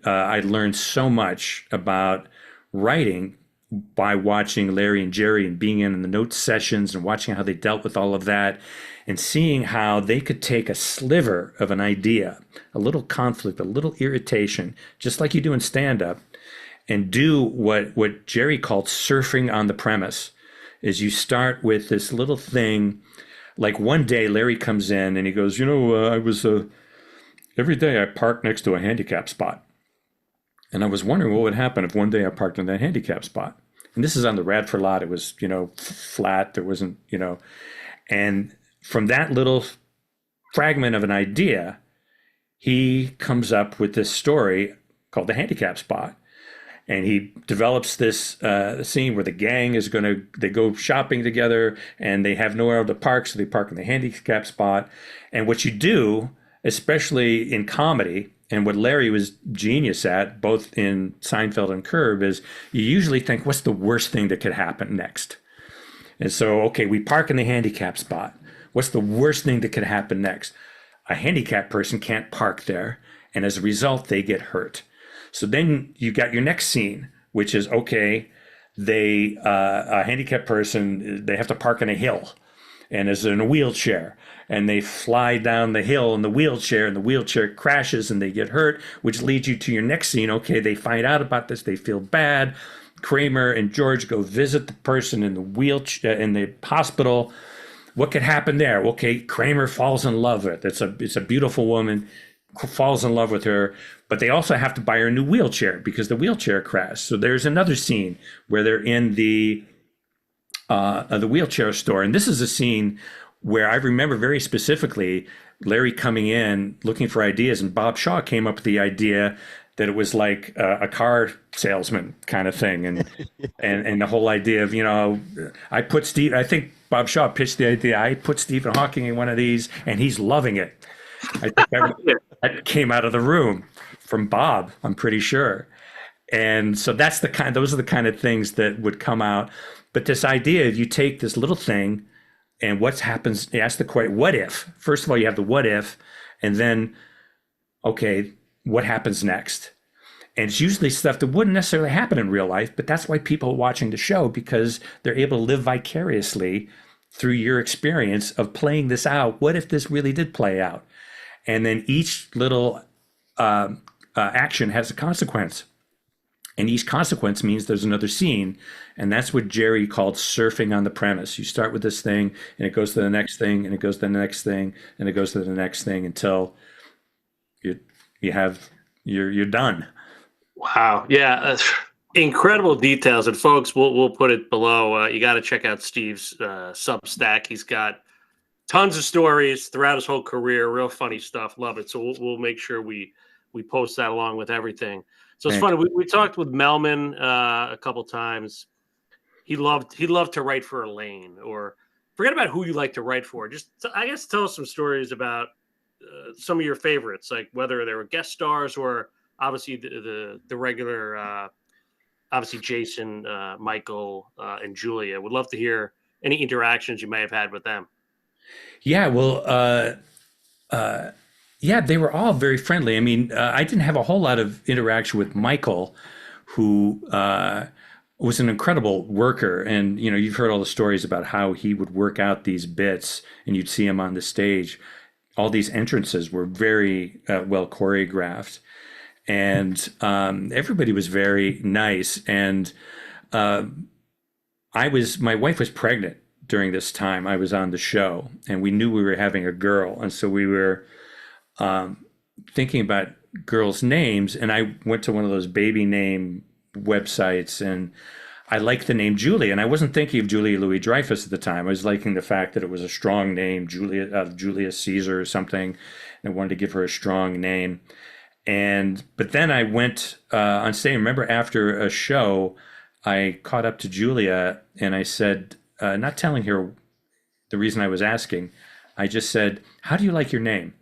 I learned so much about writing by watching Larry and Jerry and being in the note sessions and watching how they dealt with all of that, and seeing how they could take a sliver of an idea, a little conflict, a little irritation, just like you do in stand-up, and do what Jerry called surfing on the premise. Is you start with this little thing. Like one day Larry comes in and he goes, I was every day I park next to a handicap spot. And I was wondering what would happen if one day I parked in that handicap spot. And this is on the Radford lot. It was, flat. There wasn't, and from that little fragment of an idea, he comes up with this story called The Handicap Spot. And he develops this scene where the gang they go shopping together and they have nowhere to park. So they park in the handicap spot. And what you do, especially in comedy, and what Larry was genius at, both in Seinfeld and Curb, is you usually think, what's the worst thing that could happen next? And so, okay, we park in the handicap spot. What's the worst thing that could happen next? A handicapped person can't park there, and as a result, they get hurt. So then you got your next scene, which is, okay, a handicapped person, they have to park in a hill, and is in a wheelchair. And they fly down the hill in the wheelchair, and the wheelchair crashes and they get hurt, which leads you to your next scene. Okay, they find out about this, they feel bad. Kramer and George go visit the person in the wheelchair in the hospital. What could happen there? Okay, Kramer falls in love with it. It's a beautiful woman, falls in love with her, but they also have to buy her a new wheelchair because the wheelchair crashed. So there's another scene where they're in the wheelchair store, and this is a scene where I remember very specifically Larry coming in looking for ideas, and Bob Shaw came up with the idea that it was like a car salesman kind of thing, and and the whole idea of I think Bob Shaw pitched the idea. I put Stephen Hawking in one of these, and he's loving it. I think that came out of the room from Bob, I'm pretty sure. And so those are the kind of things that would come out. But this idea of you take this little thing, and what happens, you ask the question, what if? First of all, you have the what if, and then, okay, what happens next? And it's usually stuff that wouldn't necessarily happen in real life, but that's why people are watching the show, because they're able to live vicariously through your experience of playing this out. What if this really did play out? And then each little action has a consequence. And each consequence means there's another scene. And that's what Jerry called surfing on the premise. You start with this thing, and it goes to the next thing, and it goes to the next thing, and it goes to the next thing until you're done. Wow. Yeah. Incredible details. And folks, we'll put it below. You got to check out Steve's Substack. He's got tons of stories throughout his whole career. Real funny stuff. Love it. So we'll make sure we post that along with everything. So it's funny. We talked with Melman a couple times. He loved to write for Elaine, or forget about who you like to write for. Just, I guess, tell us some stories about some of your favorites, like whether they were guest stars or obviously the regular obviously Jason, Michael, and Julia. Would love to hear any interactions you may have had with them. Yeah, well, yeah, they were all very friendly. I mean, I didn't have a whole lot of interaction with Michael, who was an incredible worker. And, you know, you've heard all the stories about how he would work out these bits and you'd see him on the stage. All these entrances were very well choreographed. And everybody was very nice. And my wife was pregnant during this time I was on the show, and we knew we were having a girl. And so we were thinking about girls' names, and I went to one of those baby name websites, and I liked the name Julie. And I wasn't thinking of Julia Louis-Dreyfus at the time. I was liking the fact that it was a strong name, Julius Caesar or something, and I wanted to give her a strong name. But then I went on stage. Remember, after a show, I caught up to Julia and I said, not telling her the reason I was asking, I just said, "How do you like your name?"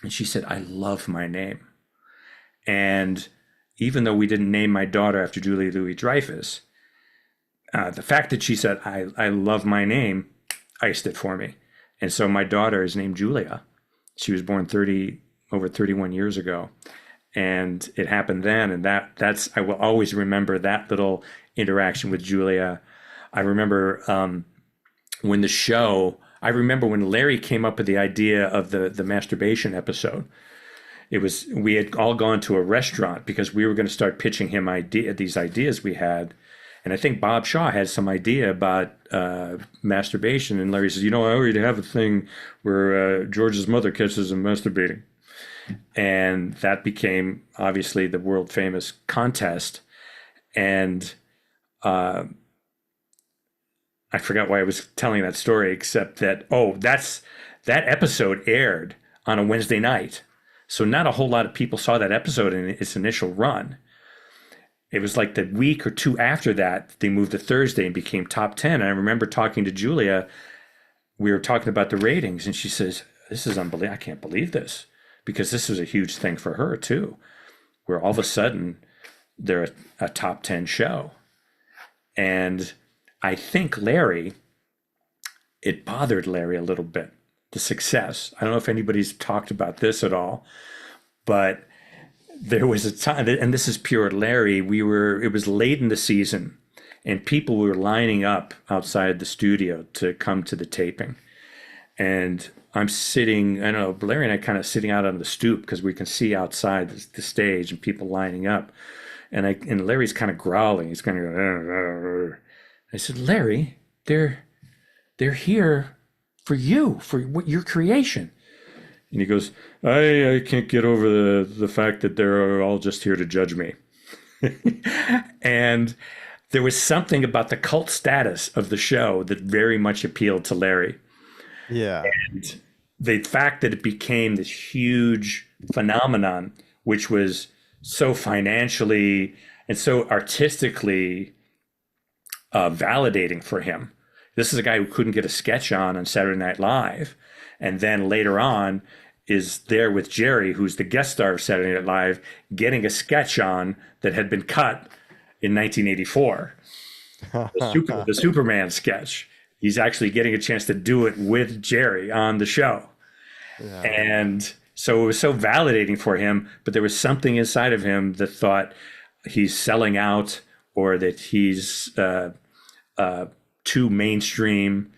And she said, "I love my name." And even though we didn't name my daughter after Julia Louis-Dreyfus, the fact that she said, I love my name, iced it for me. And so my daughter is named Julia. She was born over 31 years ago. And it happened then. And I will always remember that little interaction with Julia. I remember I remember when Larry came up with the idea of the masturbation episode. We had all gone to a restaurant because we were going to start pitching him these ideas we had. And I think Bob Shaw had some idea about masturbation. And Larry says, "You know, I already have a thing where George's mother catches him masturbating." And that became obviously the world famous contest. And I forgot why I was telling that story, except that, that episode aired on a Wednesday night. So not a whole lot of people saw that episode in its initial run. It was like the week or two after that, they moved to Thursday and became top 10. And I remember talking to Julia. We were talking about the ratings, and she says, "This is unbelievable. I can't believe this." Because this was a huge thing for her too, where all of a sudden they're a top 10 show. And I think it bothered Larry a little bit, the success. I don't know if anybody's talked about this at all, but there was a time, and this is pure Larry, it was late in the season and people were lining up outside the studio to come to the taping. And I'm sitting, I don't know, Larry and I kind of sitting out on the stoop because we can see outside the stage and people lining up. And Larry's kind of growling. He's kind of going, I said, "Larry, they're here for you, for your creation." And he goes, I can't get over the fact that they're all just here to judge me." And there was something about the cult status of the show that very much appealed to Larry. Yeah. And the fact that it became this huge phenomenon, which was so financially and so artistically validating for him. This is a guy who couldn't get a sketch on Saturday Night Live. And then later on is there with Jerry, who's the guest star of Saturday Night Live, getting a sketch on that had been cut in 1984. The Superman sketch. He's actually getting a chance to do it with Jerry on the show. Yeah. And so it was so validating for him, but there was something inside of him that thought he's selling out or that he's too mainstream.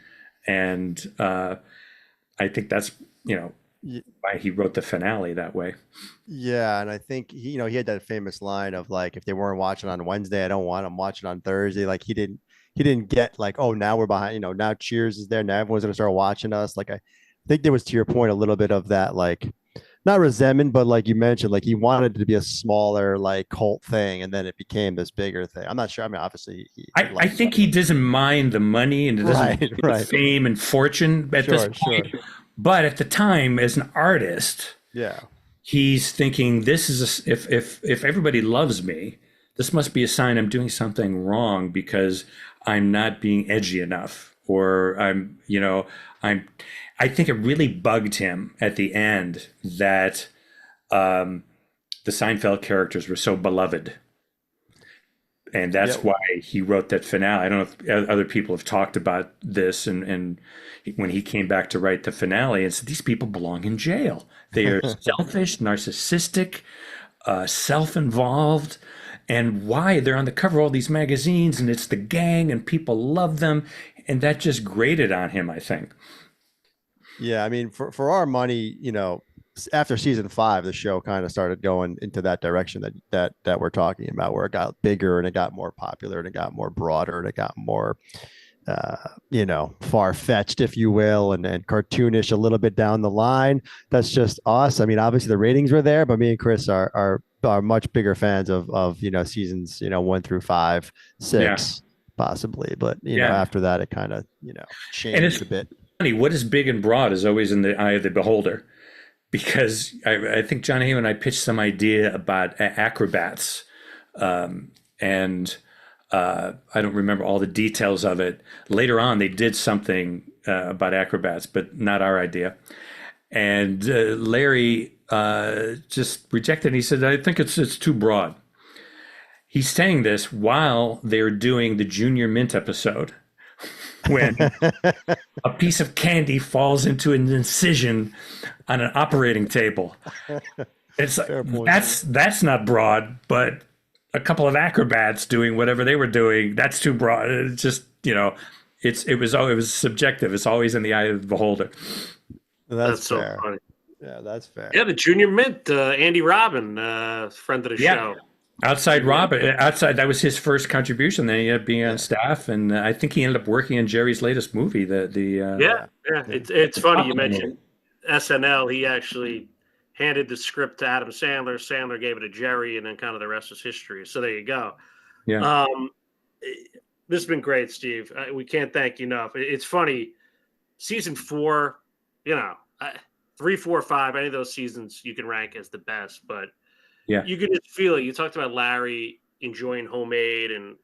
And I think that's, why he wrote the finale that way. Yeah. And I think, he had that famous line of like, if they weren't watching on Wednesday, I don't want them watching on Thursday. Like he didn't get like, oh, now we're behind, now Cheers is there. Now everyone's going to start watching us. Like, I think there was, to your point, a little bit of that, like, not resentment, but like you mentioned, like he wanted it to be a smaller, like cult thing. And then it became this bigger thing. I'm not sure. I mean, obviously, I think he doesn't mind the money and the fame and fortune at this point. Sure. But at the time, as an artist, he's thinking, this is if everybody loves me, this must be a sign I'm doing something wrong because I'm not being edgy enough, or I think it really bugged him at the end that the Seinfeld characters were so beloved. And that's why he wrote that finale. I don't know if other people have talked about this, and when he came back to write the finale, and said these people belong in jail. They are selfish, narcissistic, self-involved, and why they're on the cover of all these magazines, and it's the gang, and people love them, and that just grated on him, I think. Yeah, I mean, for our money, after season 5, the show kind of started going into that direction that we're talking about, where it got bigger and it got more popular and it got more broader and it got more, far-fetched, if you will, and cartoonish a little bit down the line. That's just us. I mean, obviously the ratings were there, but me and Chris are much bigger fans of seasons 1 through 5, 6, possibly. But after that, it kind of changed a bit. Funny, what is big and broad is always in the eye of the beholder. Because I think John Hamm and I pitched some idea about acrobats, and I don't remember all the details of it. Later on, they did something about acrobats, but not our idea. And Larry just rejected it. He said, "I think it's too broad." He's saying this while they're doing the Junior Mint episode, when a piece of candy falls into an incision on an operating table. It's that's not broad, but a couple of acrobats doing whatever they were doing, that's too broad. It's just, it was subjective. It's always in the eye of the beholder. That's fair. So funny. Yeah, that's fair. Yeah, the Junior Mint, Andy Robin, friend of the show. That was his first contribution. Then he ended up being on staff, and I think he ended up working in Jerry's latest movie. It's funny you mentioned SNL. He actually handed the script to Adam Sandler. Sandler gave it to Jerry, and then kind of the rest is history. So there you go. Yeah. This has been great, Steve. We can't thank you enough. It's funny. Season 4, 3, 4, 5, any of those seasons you can rank as the best, but you can just feel it. You talked about Larry enjoying Homemade, and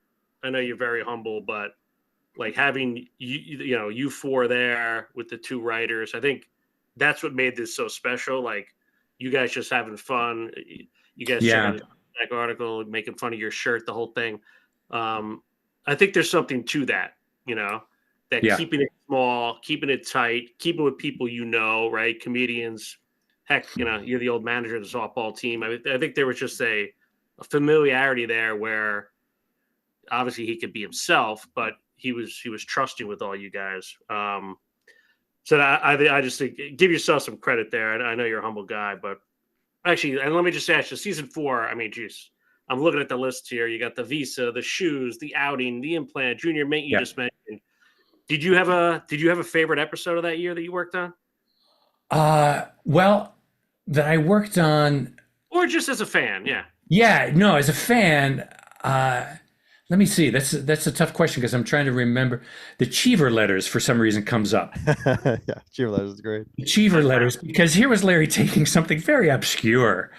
I know you're very humble, but like having you 4 there with the 2 writers, I think that's what made this so special. Like you guys just having fun. You guys checking that article, making fun of your shirt, the whole thing. I think there's something to that, keeping it small, keeping it tight, keeping with people right? Comedians. Heck, you're the old manager of the softball team. I think there was just a familiarity there where obviously he could be himself, but he was trusting with all you guys. So I just think give yourself some credit there. I know you're a humble guy, but actually, and let me just ask you, season 4. I mean, geez, I'm looking at the list here. You got the visa, the shoes, the outing, the implant, Junior Mint. You just mentioned. Did you have a favorite episode of that year that you worked on? Well, that I worked on, or just as a fan, as a fan. Let me see. That's a tough question because I'm trying to remember. The Cheever letters for some reason comes up. Cheever letters is great. Cheever letters, because here was Larry taking something very obscure.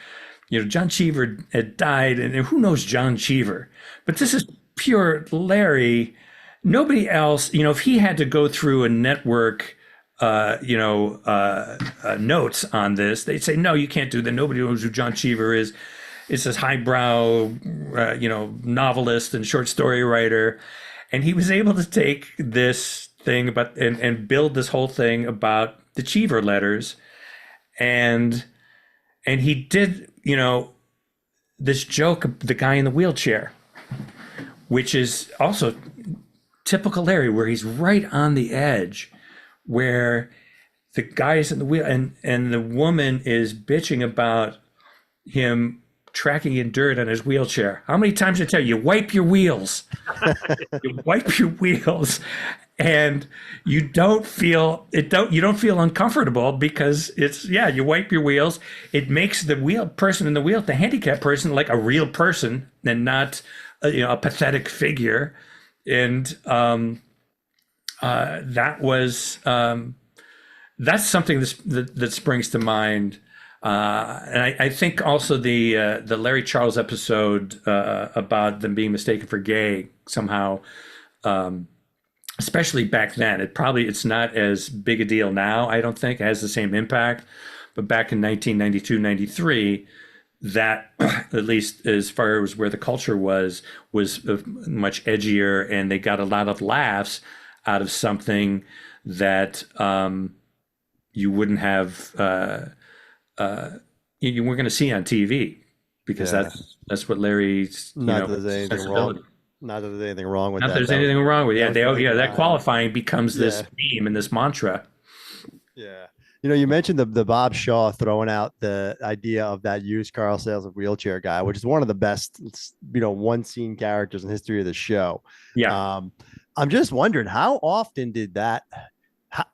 John Cheever had died, and who knows John Cheever? But this is pure Larry. Nobody else. If he had to go through a network. Notes on this, they'd say, no, you can't do that. Nobody knows who John Cheever is. It's this highbrow, novelist and short story writer. And he was able to take this thing about and build this whole thing about the Cheever letters. And he did, this joke of the guy in the wheelchair, which is also typical Larry, where he's right on the edge, where the guy is in the wheel and the woman is bitching about him tracking in dirt on his wheelchair. How many times did I tell you, wipe your wheels? You wipe your wheels, and you don't feel uncomfortable because you wipe your wheels. It makes the person in the wheel, the handicapped person, like a real person and not a pathetic figure. And that's something that springs to mind. And I think also the Larry Charles episode about them being mistaken for gay somehow, especially back then, it's not as big a deal now. I don't think it has the same impact, but back in 1992, 93, that, at least as far as where the culture was much edgier, and they got a lot of laughs out of something that you wouldn't have, you weren't going to see on TV, because that's what Larry's, Not that there's anything wrong. sensibility. Not that there's anything wrong with Not that. that there's anything wrong with it. Yeah, that time. qualifying becomes this theme and this mantra. Yeah. You mentioned the Bob Shaw throwing out the idea of that used car sales of wheelchair guy, which is one of the best, one scene characters in the history of the show. Yeah. I'm just wondering, how often did that,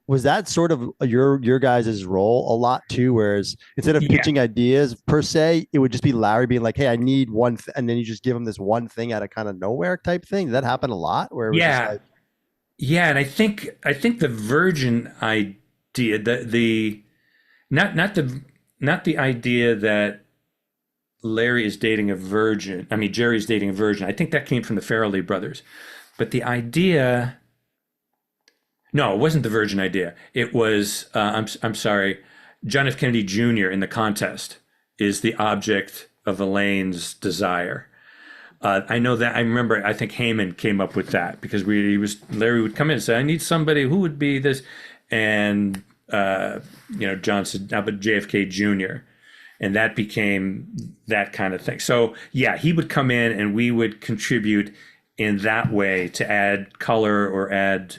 was that sort of your guys' role a lot too? Whereas instead of pitching ideas per se, it would just be Larry being like, "Hey, I need one," and then you just give him this one thing out of kind of nowhere type thing. Did that happen a lot? Where it was just like, and I think the Virgin idea, the not the idea that Larry is dating a virgin. I mean, Jerry's dating a virgin. I think that came from the Farrelly brothers, but the idea. No, it wasn't the Virgin idea. It was, I'm sorry, John F. Kennedy Jr. in the contest is the object of Elaine's desire. I know that. I remember. I think Heyman came up with that, because Larry would come in and say, "I need somebody who would be this," and John said, "How about JFK Jr.?" And that became that kind of thing. So yeah, he would come in and we would contribute in that way to add color or add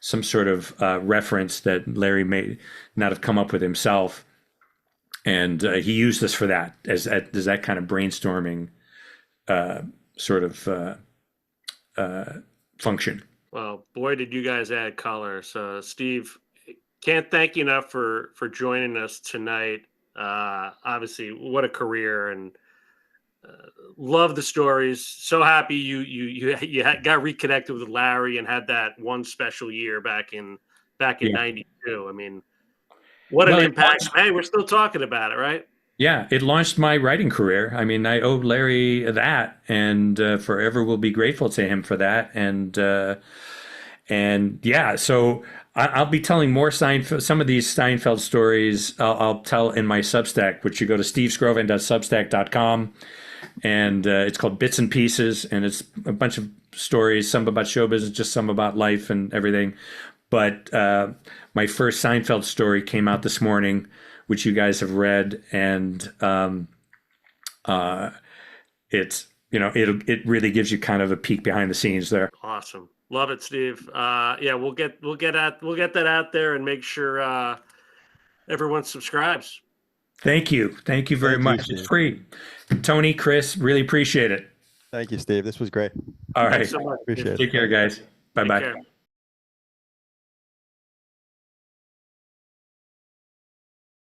some sort of reference that Larry may not have come up with himself. And he used us for that as that kind of brainstorming sort of function. Well, boy, did you guys add color. So, Steve, can't thank you enough for joining us tonight. Obviously, what a career, and love the stories. So happy you got reconnected with Larry and had that one special year back in '92. I mean, what an impact! Hey, we're still talking about it, right? Yeah, it launched my writing career. I mean, I owe Larry that, and forever will be grateful to him for that. And yeah, so I'll be telling more Seinfeld, some of these Seinfeld stories. I'll tell in my Substack, which you go to steveskrovan.substack.com. And it's called Bits and Pieces, and it's a bunch of stories, some about show business, just some about life and everything. But my first Seinfeld story came out this morning, which you guys have read, and it's it really gives you kind of a peek behind the scenes there. Awesome, love it, Steve. Yeah, we'll get that out there and make sure everyone subscribes. Thank you very much. It's free. Tony, Chris, really appreciate it. Thank you, Steve. This was great. All right. Thanks so much. Appreciate it. Take care, guys. Bye-bye.